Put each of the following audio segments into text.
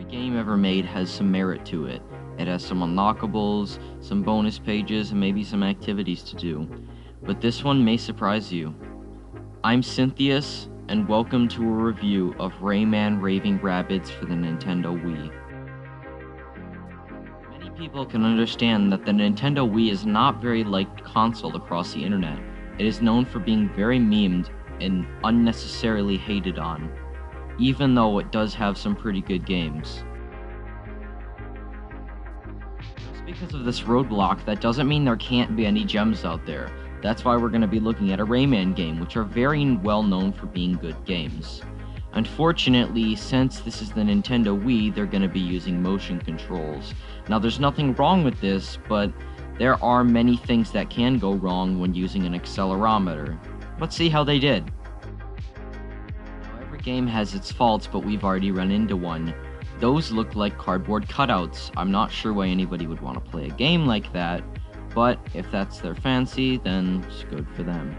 game ever made has some merit to it. It has some unlockables, some bonus pages, and maybe some activities to do. But this one may surprise you. I'm Cynthius, and welcome to a review of Rayman Raving Rabbids for the Nintendo Wii. Many people can understand that the Nintendo Wii is not very liked console across the internet. It is known for being very memed and unnecessarily hated on, even though it does have some pretty good games. Just because of this roadblock, that doesn't mean there can't be any gems out there. That's why we're going to be looking at a Rayman game, which are very well known for being good games. Unfortunately, since this is the Nintendo Wii, they're going to be using motion controls. Now, there's nothing wrong with this, but there are many things that can go wrong when using an accelerometer. Let's see how they did. Now, every game has its faults, but we've already run into one. Those look like cardboard cutouts. I'm not sure why anybody would want to play a game like that, but if that's their fancy, then it's good for them.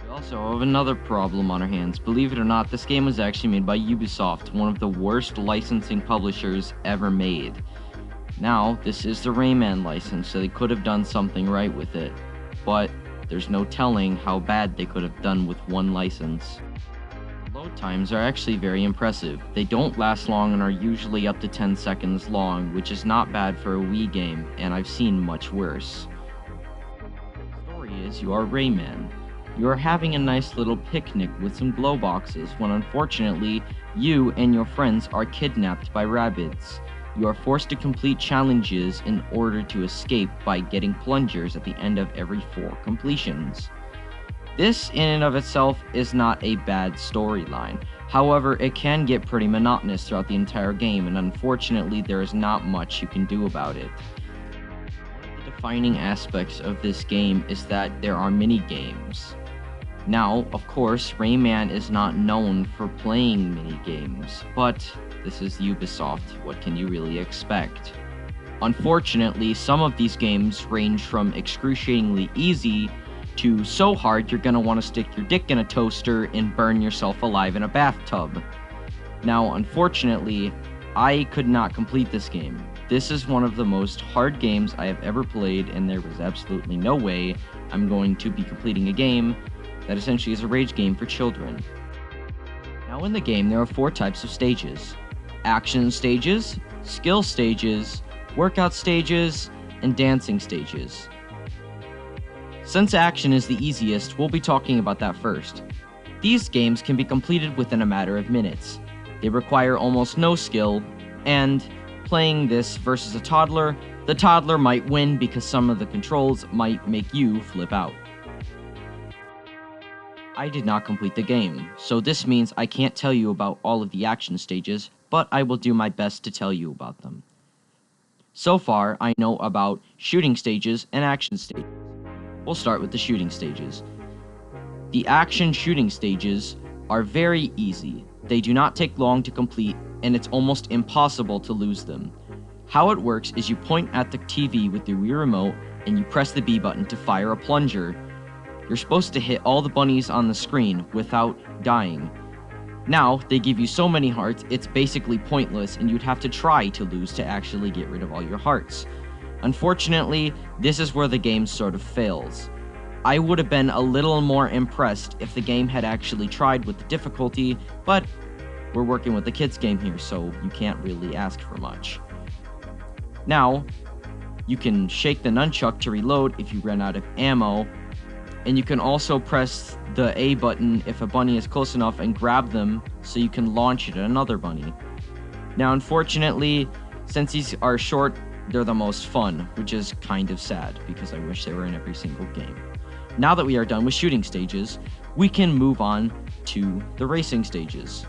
We also have another problem on our hands. Believe it or not, this game was actually made by Ubisoft, one of the worst licensing publishers ever made. Now, this is the Rayman license, so they could have done something right with it, but there's no telling how bad they could have done with one license. Load times are actually very impressive. They don't last long and are usually up to 10 seconds long, which is not bad for a Wii game, and I've seen much worse. The story is you are Rayman. You are having a nice little picnic with some glow boxes when unfortunately you and your friends are kidnapped by Rabbids. You are forced to complete challenges in order to escape by getting plungers at the end of every 4 completions. This in and of itself is not a bad storyline. However, it can get pretty monotonous throughout the entire game, and unfortunately there is not much you can do about it. One of the defining aspects of this game is that there are mini-games. Now, of course, Rayman is not known for playing mini-games, but this is Ubisoft. What can you really expect? Unfortunately, some of these games range from excruciatingly easy to so hard you're gonna want to stick your dick in a toaster and burn yourself alive in a bathtub. Now, unfortunately, I could not complete this game. This is one of the most hard games I have ever played, and there was absolutely no way I'm going to be completing a game that essentially is a rage game for children. Now in the game, there are 4 types of stages: action stages, skill stages, workout stages, and dancing stages. Since action is the easiest, we'll be talking about that first. These games can be completed within a matter of minutes. They require almost no skill, and playing this versus a toddler, the toddler might win because some of the controls might make you flip out. I did not complete the game, so this means I can't tell you about all of the action stages, but I will do my best to tell you about them. So far, I know about shooting stages and action stages. We'll start with the shooting stages. The action shooting stages are very easy. They do not take long to complete, and it's almost impossible to lose them. How it works is you point at the TV with your Wii remote, and you press the B button to fire a plunger. You're supposed to hit all the bunnies on the screen without dying. Now, they give you so many hearts, it's basically pointless, and you'd have to try to lose to actually get rid of all your hearts. Unfortunately, this is where the game sort of fails. I would have been a little more impressed if the game had actually tried with the difficulty, but we're working with a kids game here, so you can't really ask for much. Now, you can shake the nunchuck to reload if you run out of ammo, and you can also press the A button if a bunny is close enough and grab them so you can launch it at another bunny. Now, unfortunately, since these are short, they're the most fun, which is kind of sad because I wish they were in every single game. Now that we are done with shooting stages, we can move on to the racing stages.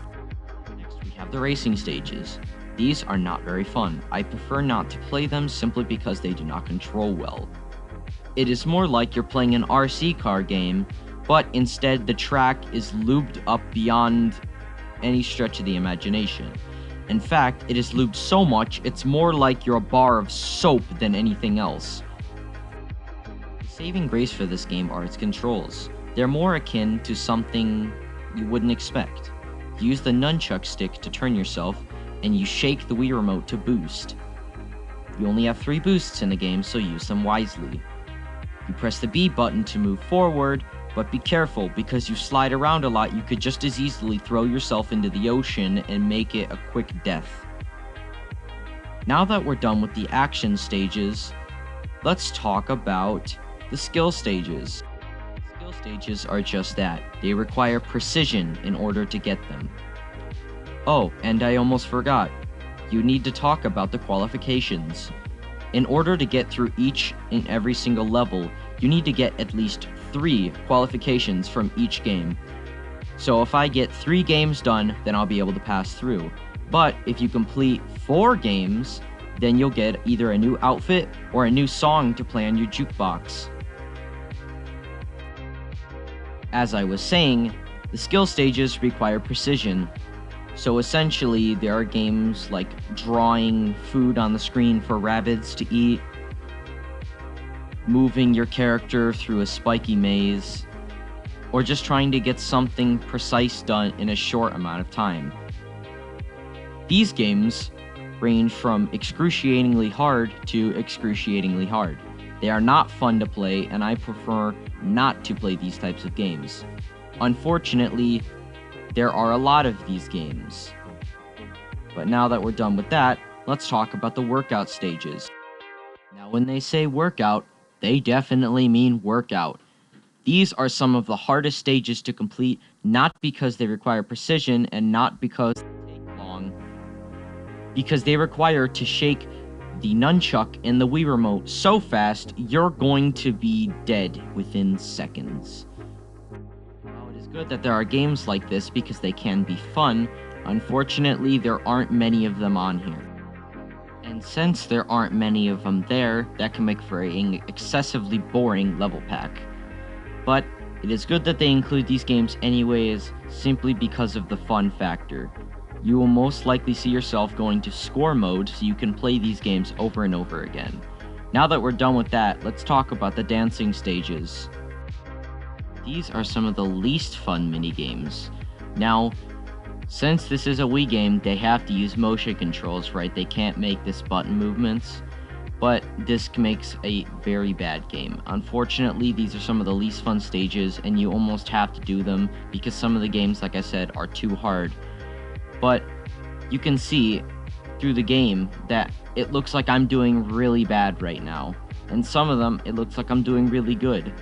Next, we have the racing stages. These are not very fun. I prefer not to play them simply because they do not control well. It is more like you're playing an RC car game, but instead the track is lubed up beyond any stretch of the imagination. In fact, it is lubed so much, it's more like you're a bar of soap than anything else. The saving grace for this game are its controls. They're more akin to something you wouldn't expect. You use the nunchuck stick to turn yourself, and you shake the Wii Remote to boost. You only have 3 boosts in the game, so use them wisely. You press the B button to move forward, but be careful, because you slide around a lot, you could just as easily throw yourself into the ocean and make it a quick death. Now that we're done with the action stages, let's talk about the skill stages. Skill stages are just that. They require precision in order to get them. Oh, and I almost forgot. You need to talk about the qualifications. In order to get through each and every single level, you need to get at least 3 qualifications from each game. So if I get 3 games done, then I'll be able to pass through. But if you complete 4 games, then you'll get either a new outfit or a new song to play on your jukebox. As I was saying, the skill stages require precision. So essentially, there are games like drawing food on the screen for Rabbids to eat, moving your character through a spiky maze, or just trying to get something precise done in a short amount of time. These games range from excruciatingly hard to excruciatingly hard. They are not fun to play, and I prefer not to play these types of games. Unfortunately, there are a lot of these games. But now that we're done with that, let's talk about the workout stages. Now when they say workout, they definitely mean workout. These are some of the hardest stages to complete, not because they require precision and not because they take long, because they require to shake the nunchuck and the Wii Remote so fast, you're going to be dead within seconds. Good that there are games like this because they can be fun. Unfortunately, there aren't many of them on here. And since there aren't many of them there, that can make for an excessively boring level pack. But it is good that they include these games anyways, simply because of the fun factor. You will most likely see yourself going to score mode so you can play these games over and over again. Now that we're done with that, let's talk about the dancing stages. These are some of the least fun minigames. Now, since this is a Wii game, they have to use motion controls, right? They can't make this button movements, but this makes a very bad game. Unfortunately, these are some of the least fun stages, and you almost have to do them because some of the games, like I said, are too hard. But you can see through the game that it looks like I'm doing really bad right now, and some of them, it looks like I'm doing really good.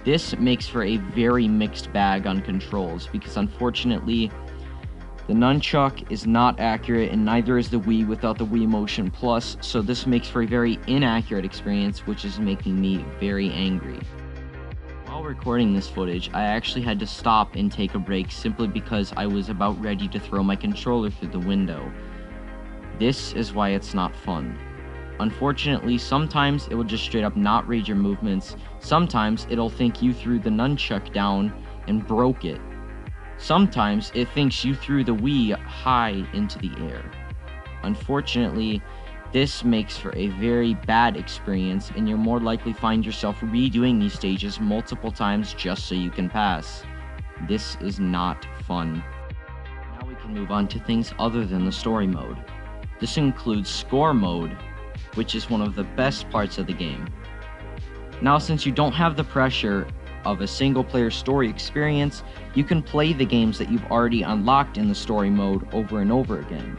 This makes for a very mixed bag on controls, because unfortunately, the nunchuck is not accurate, and neither is the Wii without the Wii Motion Plus, so this makes for a very inaccurate experience, which is making me very angry. While recording this footage, I actually had to stop and take a break simply because I was about ready to throw my controller through the window. This is why it's not fun. Unfortunately, sometimes it will just straight up not read your movements. Sometimes it'll think you threw the nunchuck down and broke it. Sometimes it thinks you threw the Wii high into the air. Unfortunately, this makes for a very bad experience, and you'll more likely find yourself redoing these stages multiple times just so you can pass. This is not fun. Now we can move on to things other than the story mode. This includes score mode, which is one of the best parts of the game. Now, since you don't have the pressure of a single-player story experience, you can play the games that you've already unlocked in the story mode over and over again.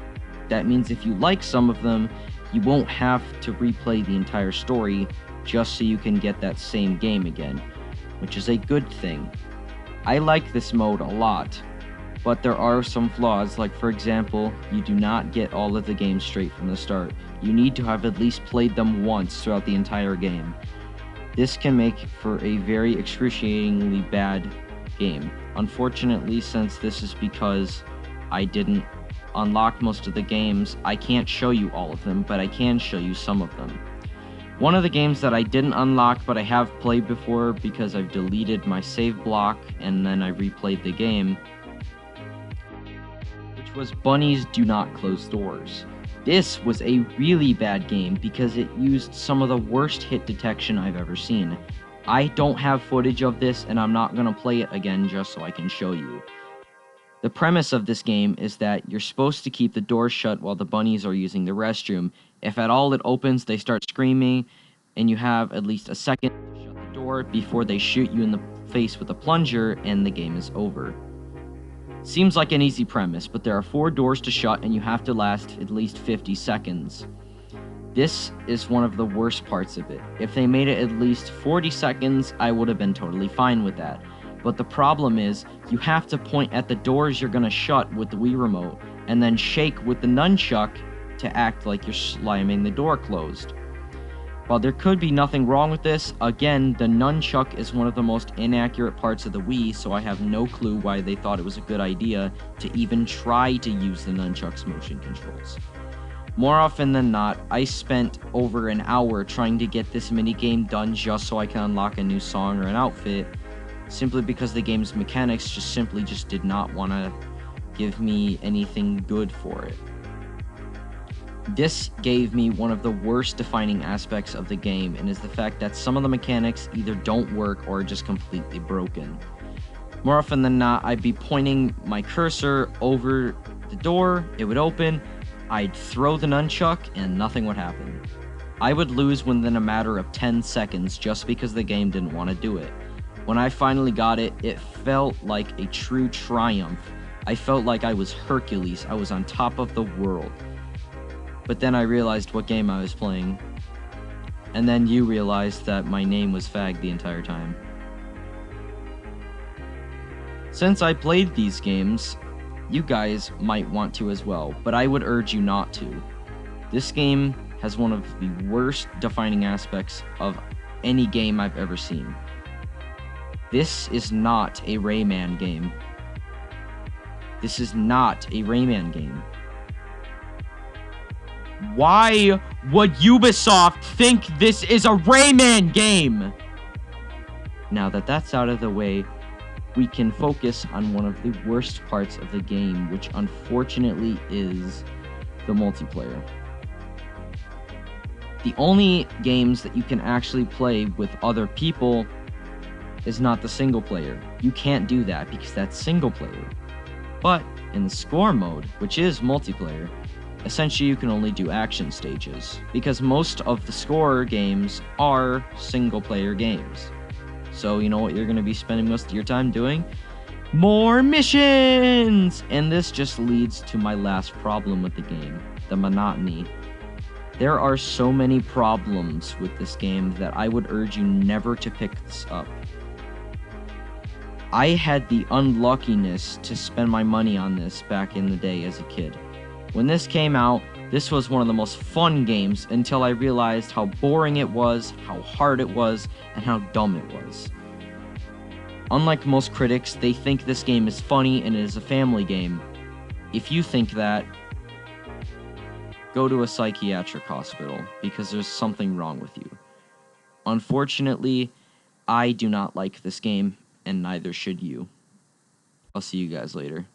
That means if you like some of them, you won't have to replay the entire story just so you can get that same game again, which is a good thing. I like this mode a lot, but there are some flaws, like for example, you do not get all of the games straight from the start. You need to have at least played them once throughout the entire game. This can make for a very excruciatingly bad game. Unfortunately, since this is because I didn't unlock most of the games, I can't show you all of them, but I can show you some of them. One of the games that I didn't unlock but I have played before because I've deleted my save block and then I replayed the game, which was Bunnies Do Not Close Doors. This was a really bad game because it used some of the worst hit detection I've ever seen. I don't have footage of this, and I'm not going to play it again just so I can show you. The premise of this game is that you're supposed to keep the door shut while the bunnies are using the restroom. If at all it opens, they start screaming, and you have at least a second to shut the door before they shoot you in the face with a plunger, and the game is over. Seems like an easy premise, but there are 4 doors to shut, and you have to last at least 50 seconds. This is one of the worst parts of it. If they made it at least 40 seconds, I would have been totally fine with that. But the problem is, you have to point at the doors you're gonna shut with the Wii Remote, and then shake with the nunchuck to act like you're slamming the door closed. While there could be nothing wrong with this, again, the nunchuck is one of the most inaccurate parts of the Wii, so I have no clue why they thought it was a good idea to even try to use the nunchuck's motion controls. More often than not, I spent over an hour trying to get this minigame done just so I can unlock a new song or an outfit, simply because the game's mechanics just did not want to give me anything good for it. This gave me one of the worst defining aspects of the game, and is the fact that some of the mechanics either don't work or are just completely broken. More often than not, I'd be pointing my cursor over the door, it would open, I'd throw the nunchuck, and nothing would happen. I would lose within a matter of 10 seconds just because the game didn't want to do it. When I finally got it, it felt like a true triumph. I felt like I was Hercules, I was on top of the world. But then I realized what game I was playing. And then you realized that my name was Fag the entire time. Since I played these games, you guys might want to as well, but I would urge you not to. This game has one of the worst defining aspects of any game I've ever seen. This is not a Rayman game. This is not a Rayman game. Why would Ubisoft think this is a Rayman game? Now that that's out of the way, we can focus on one of the worst parts of the game, which unfortunately is the multiplayer. The only games that you can actually play with other people is not the single player. You can't do that because that's single player. But in the score mode, which is multiplayer, essentially you can only do action stages, because most of the score games are single player games. So you know what you're going to be spending most of your time doing? More missions! And this just leads to my last problem with the game, the monotony. There are so many problems with this game that I would urge you never to pick this up. I had the unluckiness to spend my money on this back in the day as a kid. When this came out, this was one of the most fun games until I realized how boring it was, how hard it was, and how dumb it was. Unlike most critics, they think this game is funny and it is a family game. If you think that, go to a psychiatric hospital, because there's something wrong with you. Unfortunately, I do not like this game, and neither should you. I'll see you guys later.